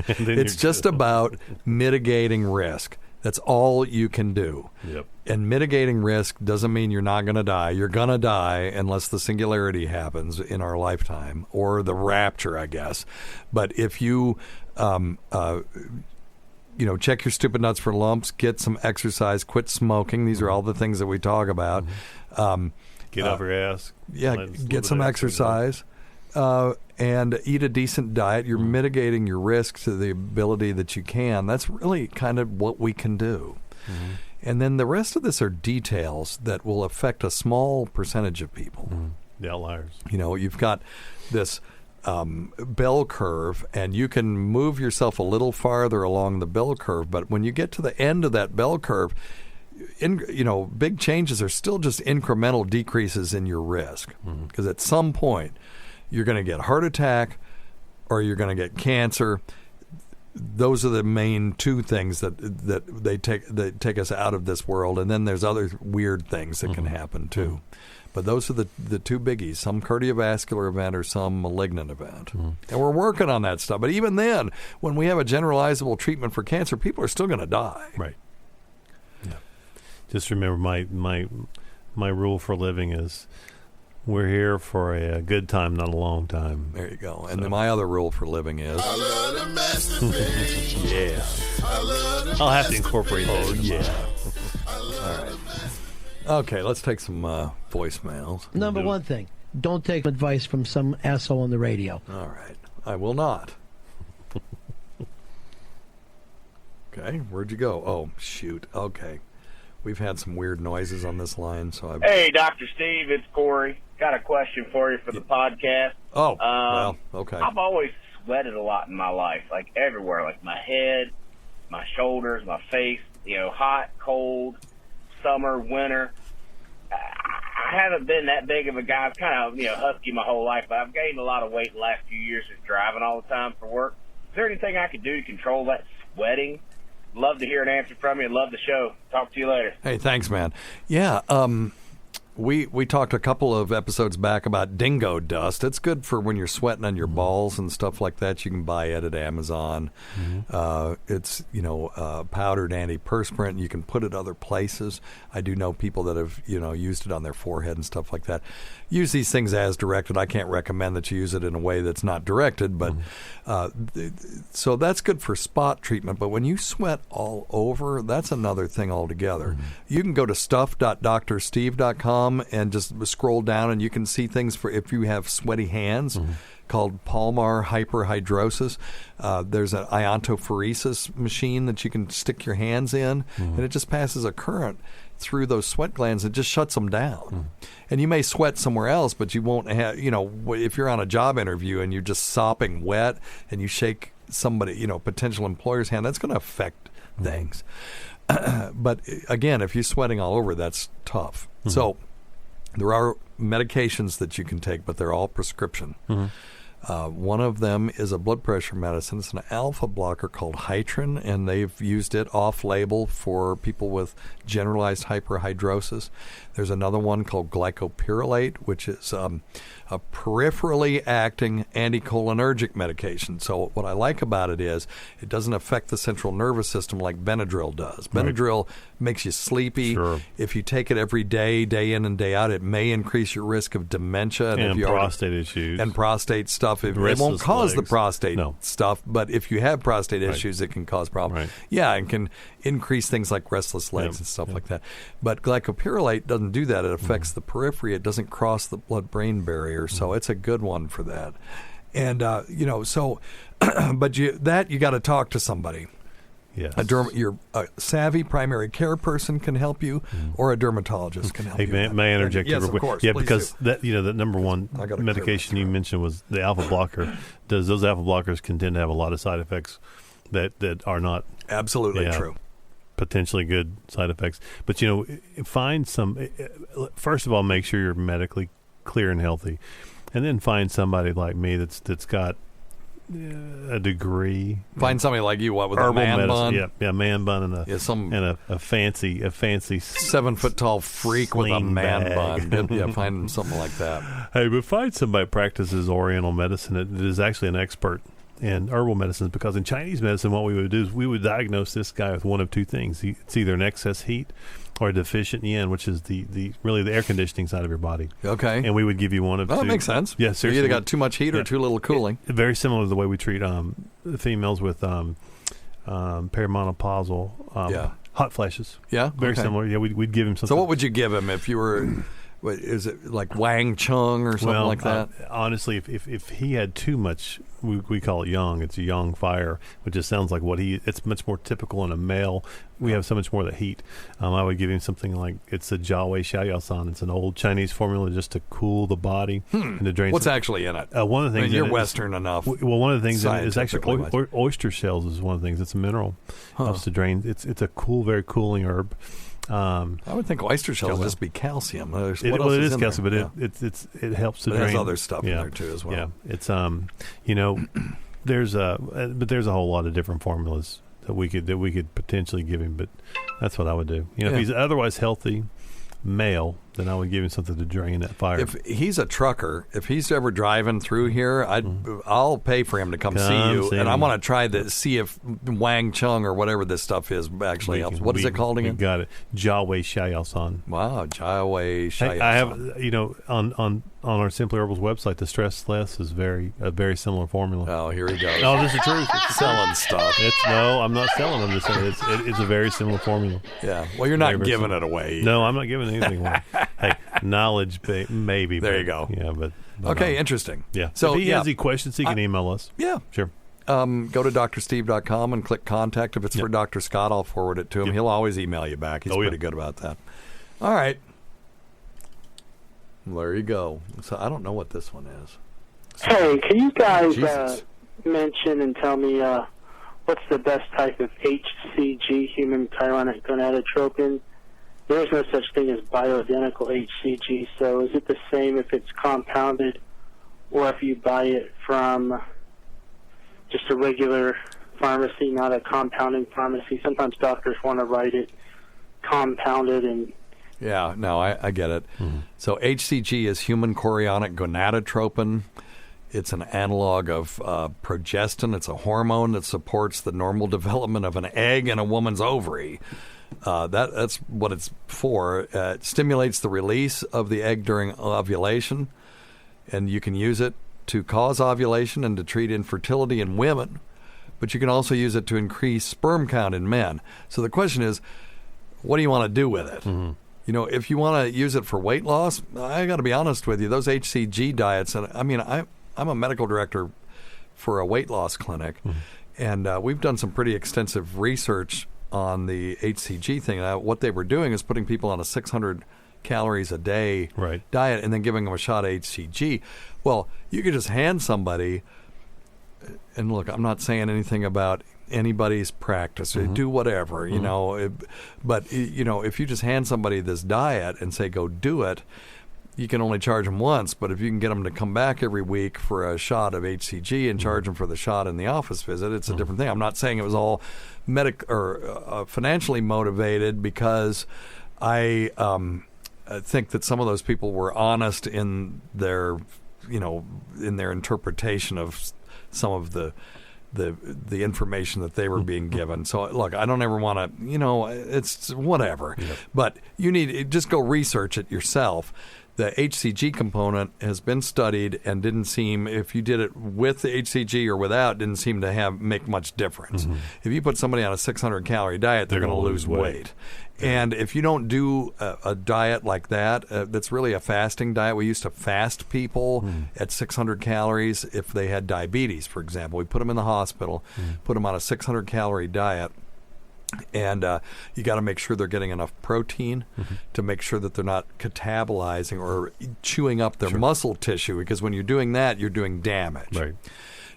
It's just about mitigating risk. That's all you can do. Yep. And mitigating risk doesn't mean you're not going to die. You're going to die unless the singularity happens in our lifetime or the rapture, I guess. But if you, check your stupid nuts for lumps, get some exercise, quit smoking. These are all the things that we talk about. Get off your ass. Yeah, get some exercise. And eat a decent diet. You're mitigating your risk to the ability that you can. That's really kind of what we can do. Mm-hmm. And then the rest of this are details that will affect a small percentage of people. Mm-hmm. The outliers. You've got this bell curve, and you can move yourself a little farther along the bell curve. But when you get to the end of that bell curve, big changes are still just incremental decreases in your risk. Because at some point, you're going to get heart attack or you're going to get cancer. Those are the main two things that they take us out of this world, and then there's other weird things that can happen too. But those are the two biggies: some cardiovascular event or some malignant event. And we're working on that stuff. But even then, when we have a generalizable treatment for cancer, people are still going to die. Right. Yeah. Just remember, my rule for living is, we're here for a good time, not a long time. There you go. And then my other rule for living is... I love to masturbate. Yeah. I love to I'll have to incorporate that. Oh, yeah. All right. Okay, let's take some voicemails. Number one thing, don't take advice from some asshole on the radio. All right. I will not. Okay, where'd you go? Oh, shoot. Okay. We've had some weird noises on this line, so I've... Hey, Dr. Steve, it's Corey. Got a question for you for the podcast. Oh, well, okay. I've always sweated a lot in my life, like everywhere, like my head, my shoulders, my face, hot, cold, summer, winter. I haven't been that big of a guy. I've kind of, husky my whole life, but I've gained a lot of weight the last few years just driving all the time for work. Is there anything I could do to control that sweating? Love to hear an answer from you and love the show. Talk to you later. Hey, thanks, man. Yeah, we talked a couple of episodes back about dingo dust. It's good for when you're sweating on your balls and stuff like that. You can buy it at Amazon. It's powdered antiperspirant. You can put it other places. I do know people that have used it on their forehead and stuff like that. Use these things as directed. I can't recommend that you use it in a way that's not directed, but so that's good for spot treatment. But when you sweat all over, that's another thing altogether. You can go to stuff.drsteve.com and just scroll down, and you can see things for if you have sweaty hands. Called palmar hyperhidrosis. There's an iontophoresis machine that you can stick your hands in, and it just passes a current through those sweat glands and just shuts them down. And you may sweat somewhere else, but you won't have, if you're on a job interview and you're just sopping wet and you shake somebody, potential employer's hand, that's going to affect things. But again, if you're sweating all over, that's tough. So there are medications that you can take, but they're all prescription. One of them is a blood pressure medicine. It's an alpha blocker called Hitrin, and they've used it off-label for people with generalized hyperhidrosis. There's another one called glycopyrrolate, which is a peripherally acting anticholinergic medication. So what I like about it is it doesn't affect the central nervous system like Benadryl does. Benadryl makes you sleepy. If you take it every day, day in and day out, it may increase your risk of dementia. And if you prostate issues. And prostate stuff. It won't cause the prostate stuff, but if you have prostate issues, it can cause problems. Yeah, and can increase things like restless legs and stuff like that. But glycopyrrolate doesn't do that. It affects the periphery. It doesn't cross the blood-brain barrier, so it's a good one for that. And, but you got to talk to somebody. Yes. A savvy primary care person can help you, or a dermatologist can help you. May I interject? Yes, of course. Yeah, please because do. that number one medication you mentioned was the alpha blocker. Those alpha blockers can tend to have a lot of side effects that are not absolutely true. Potentially good side effects. But find some. First of all, make sure you're medically clear and healthy, and then find somebody like me that's got a degree. Find somebody like you, with herbal a man medicine. bun? Man bun and a fancy 7-foot-tall freak with a man bun. Find something like that. Hey, but find somebody that practices Oriental medicine that is actually an expert in herbal medicines, because in Chinese medicine, what we would do is we would diagnose this guy with one of two things. It's either an excess heat or a deficient yin, which is really the air conditioning side of your body. Okay. And we would give you one of two. That makes sense. Yeah, seriously. You either got too much heat or too little cooling. Very similar to the way we treat females with perimenopausal hot flashes. Yeah? Very similar. Yeah, we'd give him something. So what would you give him if you were... Is it like Wang Chung or something like that? Honestly, if he had too much, we call it yang. It's a yang fire, which just sounds like it's much more typical in a male. We have so much more of the heat. I would give him something like, it's a Jiawei Xiaoyaosan. It's an old Chinese formula just to cool the body and to drain. What's actually in it? One of the things you're Western enough. Well, one of the things is actually oyster shells is one of the things. It's a mineral. Helps to drain. It's a very cooling herb. I would think oyster shells would just be calcium. What else It is in calcium, there? but it helps to But drain. there's other stuff in there too as well. Yeah, it's there's a whole lot of different formulas that we could potentially give him, but that's what I would do. If he's otherwise healthy male, then I would give him something to drain that fire. If he's a trucker, if he's ever driving through here, I'll pay for him to come see you, and I want to try to see if Wang Chung or whatever this stuff is actually helps. What is it called again? Got it. Jiawei Xiaosan. Wow, Jiawei Xiaosan. I have, on our Simply Herbal's website, the Stress Less is a very similar formula. Oh, here he goes. No, this is the truth. It's selling stuff. No, I'm not selling. I'm just saying it's a very similar formula. Yeah. Well, you're not giving it away either. No, I'm not giving anything away. Hey, knowledge, maybe. There you go. Yeah, but okay, interesting. Yeah. So if he has any questions, he can email us. Yeah. Sure. Go to drsteve.com and click contact. If it's for Dr. Scott, I'll forward it to him. Yep. He'll always email you back. He's pretty good about that. All right. There you go. So I don't know what this one is. Hey, can you guys Jesus. mention and tell me what's the best type of HCG, human chorionic gonadotropin? There is no such thing as bioidentical HCG, so is it the same if it's compounded or if you buy it from just a regular pharmacy, not a compounding pharmacy? Sometimes doctors want to write it compounded and... Yeah, no, I get it. Mm-hmm. So HCG is human chorionic gonadotropin. It's an analog of progestin. It's a hormone that supports the normal development of an egg in a woman's ovary. That's what it's for. It stimulates the release of the egg during ovulation, and you can use it to cause ovulation and to treat infertility in women, but you can also use it to increase sperm count in men. So the question is, what do you want to do with it? Mm-hmm. If you want to use it for weight loss, I got to be honest with you, those HCG diets, and I mean, I'm a medical director for a weight loss clinic, mm-hmm. and we've done some pretty extensive research on the HCG thing. What they were doing is putting people on a 600 calories a day diet and then giving them a shot of HCG. Well, you could just hand somebody, and look, I'm not saying anything about anybody's practice. Mm-hmm. Do whatever, but if you just hand somebody this diet and say, go do it, you can only charge them once. But if you can get them to come back every week for a shot of HCG and charge them for the shot in the office visit, it's a different thing. I'm not saying it was all financially motivated, because I think that some of those people were honest in their interpretation of some of the information that they were being given. So look, I don't ever want to, it's whatever. Yep. But you need just go research it yourself. The HCG component has been studied and didn't seem, if you did it with the HCG or without, didn't seem to make much difference. Mm-hmm. If you put somebody on a 600 calorie diet, they're going to lose weight. And if you don't do a diet like that, that's really a fasting diet. We used to fast people at 600 calories if they had diabetes, for example. We put them in the hospital, put them on a 600 calorie diet. And you got to make sure they're getting enough protein to make sure that they're not catabolizing or chewing up their muscle tissue, because when you're doing that, you're doing damage. Right.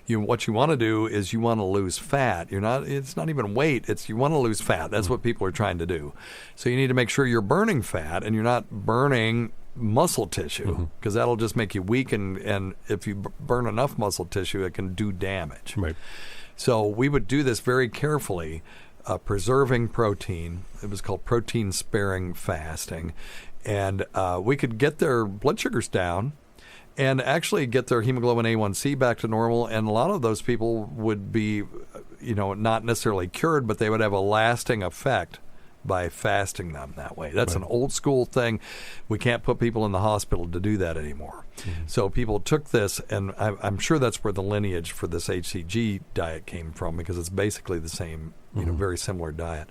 What you want to do is you want to lose fat. It's not even weight. You want to lose fat. That's what people are trying to do. So you need to make sure you're burning fat and you're not burning muscle tissue, because that'll just make you weak. And if you burn enough muscle tissue, it can do damage. Right. So we would do this very carefully. Preserving protein. It was called protein-sparing fasting. And we could get their blood sugars down and actually get their hemoglobin A1C back to normal. And a lot of those people would be, not necessarily cured, but they would have a lasting effect by fasting them that way. That's an old school thing. We can't put people in the hospital to do that anymore. Mm-hmm. So people took this, and I'm sure that's where the lineage for this HCG diet came from, because it's basically the same, very similar diet.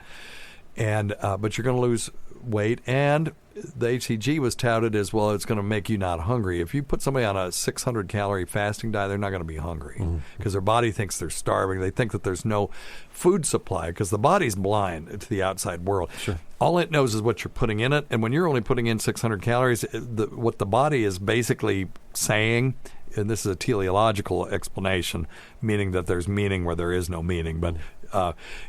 And but you're going to lose weight, and the HCG was touted as, well, it's going to make you not hungry. If you put somebody on a 600 calorie fasting diet, they're not going to be hungry, because their body thinks they're starving. They think that there's no food supply, because the body's blind to the outside world. Sure. All it knows is what you're putting in it, and when you're only putting in 600 calories, what the body is basically saying, and this is a teleological explanation, meaning that there's meaning where there is no meaning, but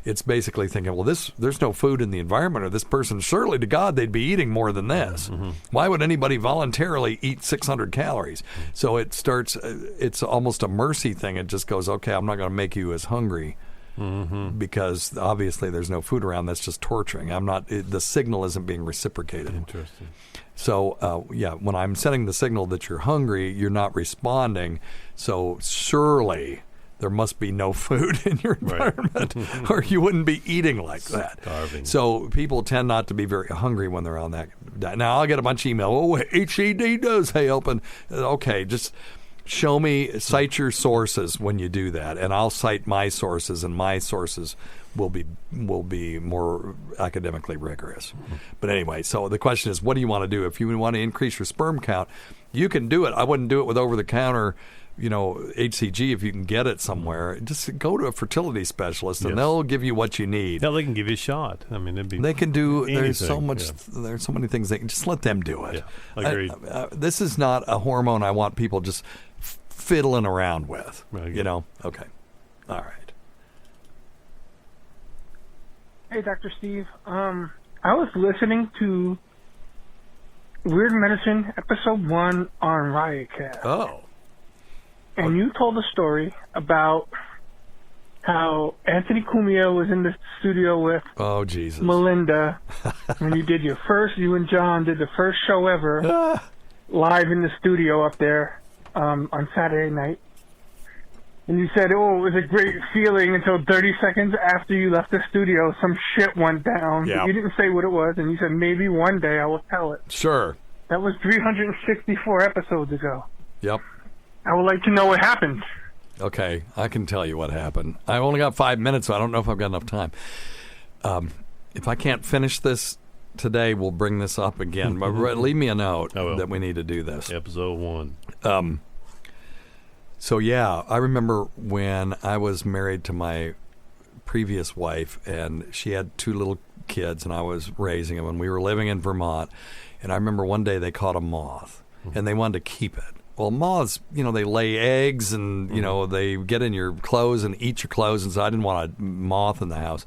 it's basically thinking, well, there's no food in the environment, or this person, surely to God they'd be eating more than this. Why would anybody voluntarily eat 600 calories? So it starts, it's almost a mercy thing. It just goes, okay, I'm not going to make you as hungry. Because obviously there's no food around. That's just torturing. The signal isn't being reciprocated. Interesting. So, when I'm sending the signal that you're hungry, you're not responding. So surely there must be no food in your environment, or you wouldn't be eating like that. Starving. So people tend not to be very hungry when they're on that diet. Now, I'll get a bunch of email. Oh, HCD does help. And okay, just show me, cite your sources when you do that, and I'll cite my sources, and my sources will be more academically rigorous. But anyway, so the question is, what do you want to do? If you want to increase your sperm count, you can do it. I wouldn't do it with over-the-counter, HCG if you can get it somewhere. Just go to a fertility specialist, and they'll give you what you need. Yeah, they can give you a shot. I mean, they can do. anything. There's so much. There's so many things they can just let them do it. Yeah, agreed. This is not a hormone I want people just fiddling around with. Right. Okay, all right. Hey, Dr. Steve. I was listening to Weird Medicine episode 1 on Riotcast. Oh. And you told a story about how Anthony Cumia was in the studio with Melinda when you and John did the first show ever live in the studio up there on Saturday night. And you said, it was a great feeling until 30 seconds after you left the studio, some shit went down. Yeah. You didn't say what it was, and you said, maybe one day I will tell it. Sure. That was 364 episodes ago. Yep. I would like to know what happened. Okay, I can tell you what happened. I only got 5 minutes, so I don't know if I've got enough time. If I can't finish this today, we'll bring this up again. But leave me a note that we need to do this. Episode 1. So, I remember when I was married to my previous wife, and she had 2 little kids, and I was raising them, and we were living in Vermont. And I remember one day they caught a moth, and they wanted to keep it. Well, moths, they lay eggs, and, they get in your clothes and eat your clothes, and so I didn't want a moth in the house.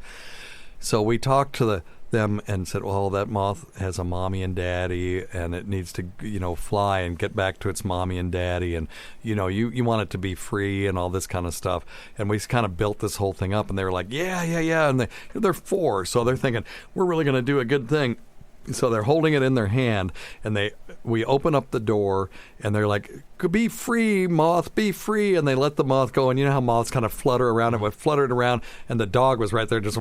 So we talked to them and said, well, that moth has a mommy and daddy, and it needs to, fly and get back to its mommy and daddy, and, you want it to be free and all this kind of stuff. And we kind of built this whole thing up, and they were like, yeah, and they're 4, so they're thinking, we're really going to do a good thing. So they're holding it in their hand, and we open up the door, and they're like, be free, moth, be free. And they let the moth go, and you know how moths kind of flutter around, and it fluttered around, and the dog was right there just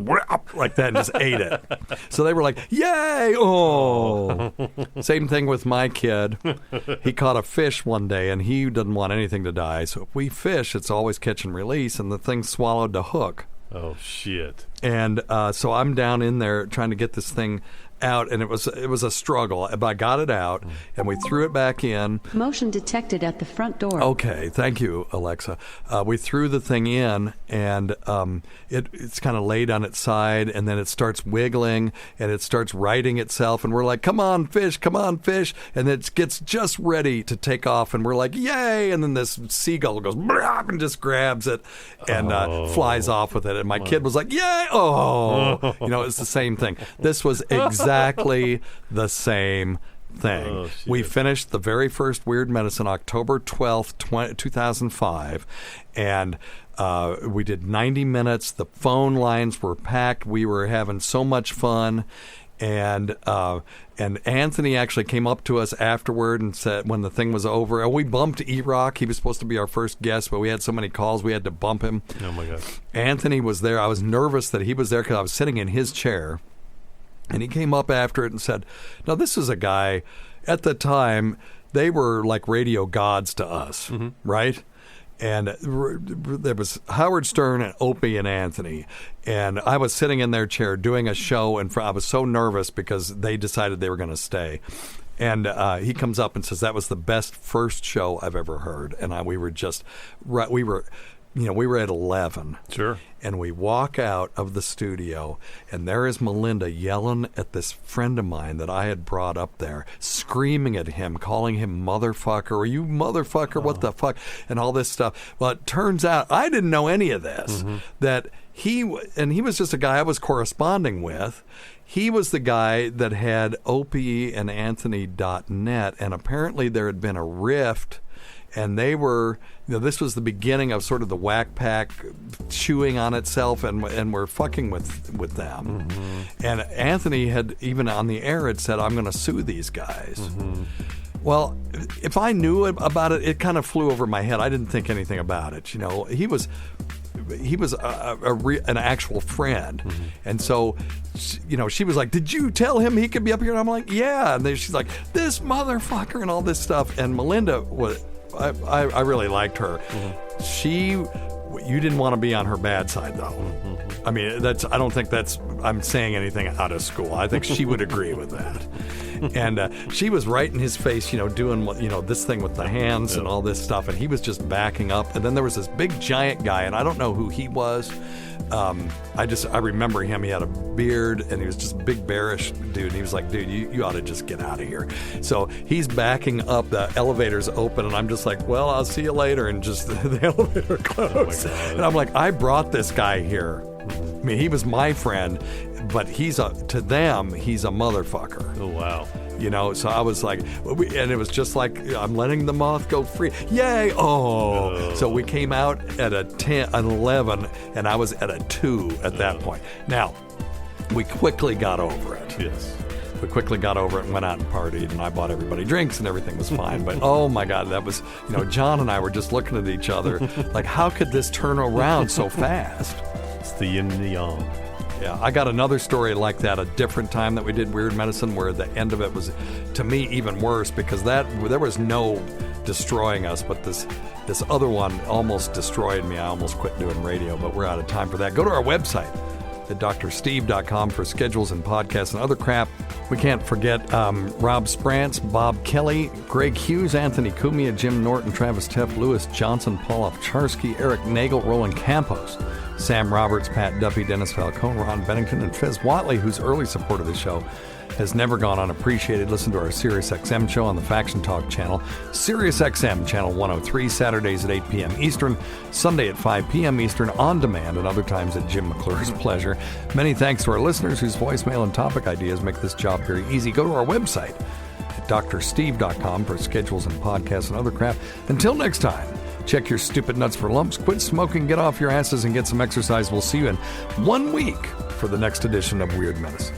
like that and just ate it. So they were like, yay! Oh. Same thing with my kid. He caught a fish one day, and he didn't want anything to die. So if we fish, it's always catch and release, and the thing swallowed the hook. Oh, shit. And so I'm down in there trying to get this thing out, and it was a struggle, but I got it out, and we threw it back in. Motion detected at the front door. Okay, thank you, Alexa. We threw the thing in, and it's kind of laid on its side, and then it starts wiggling, and it starts righting itself, and we're like, come on, fish, and it gets just ready to take off, and we're like, yay, and then this seagull goes, and just grabs it, and flies off with it, and my kid was like, yay, it's the same thing. This was exactly the same thing. We finished the very first Weird Medicine October 12th, 2005, and we did 90 minutes. The phone lines were packed. We were having so much fun. And Anthony actually came up to us afterward and said, when the thing was over, and we bumped E-Rock. He was supposed to be our first guest, but we had so many calls we had to bump him. Oh, my God. Anthony was there. I was nervous that he was there because I was sitting in his chair. And he came up after it and said, now, this is a guy, at the time, they were like radio gods to us, right? And there was Howard Stern and Opie and Anthony. And I was sitting in their chair doing a show, and I was so nervous because they decided they were going to stay. And he comes up and says, that was the best first show I've ever heard. And we were at 11. Sure. And we walk out of the studio, and there is Melinda yelling at this friend of mine that I had brought up there, screaming at him, calling him motherfucker, or you motherfucker, what the fuck, and all this stuff. Well, it turns out, I didn't know any of this, that he was just a guy I was corresponding with. He was the guy that had Opie and Anthony.net, and apparently there had been a rift, and they were, this was the beginning of sort of the whack pack chewing on itself, and we're fucking with them. Mm-hmm. And Anthony had, even on the air, had said, I'm going to sue these guys. Mm-hmm. Well, if I knew about it, it kind of flew over my head. I didn't think anything about it. He was an actual friend. Mm-hmm. And so, she was like, did you tell him he could be up here? And I'm like, yeah. And then she's like, this motherfucker and all this stuff. And Melinda was, I really liked her. Mm-hmm. You didn't want to be on her bad side, though. Mm-hmm. I mean, I don't think I'm saying anything out of school. I think she would agree with that. And she was right in his face, doing this thing with the hands and all this stuff, and he was just backing up. And then there was this big giant guy, and I don't know who he was. I remember him. He had a beard, and he was just a big bearish dude. And he was like, dude, you ought to just get out of here. So he's backing up. The elevator's open, and I'm just like, well, I'll see you later. And just the elevator closed. And I'm like, I brought this guy here. I mean, he was my friend, but to them, he's a motherfucker. Oh, wow. So I was like, and it was just like, I'm letting the moth go free. Yay! Oh. So we came out at a 10, an 11, and I was at a 2 at that point. Now, we quickly got over it. Yes. We quickly got over it and went out and partied, and I bought everybody drinks, and everything was fine. But, oh, my God, that was, John and I were just looking at each other like, how could this turn around so fast? It's the yin and the yang. Yeah, I got another story like that a different time that we did Weird Medicine, where the end of it was, to me, even worse, because there was no destroying us, but this other one almost destroyed me. I almost quit doing radio, but we're out of time for that. Go to our website at drsteve.com for schedules and podcasts and other crap. We can't forget Rob Sprance, Bob Kelly, Greg Hughes, Anthony Cumia, Jim Norton, Travis Teff, Lewis Johnson, Paul Ovcharsky, Eric Nagel, Roland Campos, Sam Roberts, Pat Duffy, Dennis Falcone, Ron Bennington, and Fez Watley, whose early support of the show has never gone unappreciated. Listen to our SiriusXM show on the Faction Talk channel, SiriusXM channel 103, Saturdays at 8 p.m. Eastern, Sunday at 5 p.m. Eastern, on demand, and other times at Jim McClure's pleasure. Many thanks to our listeners whose voicemail and topic ideas make this job very easy. Go to our website at drsteve.com for schedules and podcasts and other crap. Until next time, check your stupid nuts for lumps, quit smoking, get off your asses, and get some exercise. We'll see you in 1 week for the next edition of Weird Medicine.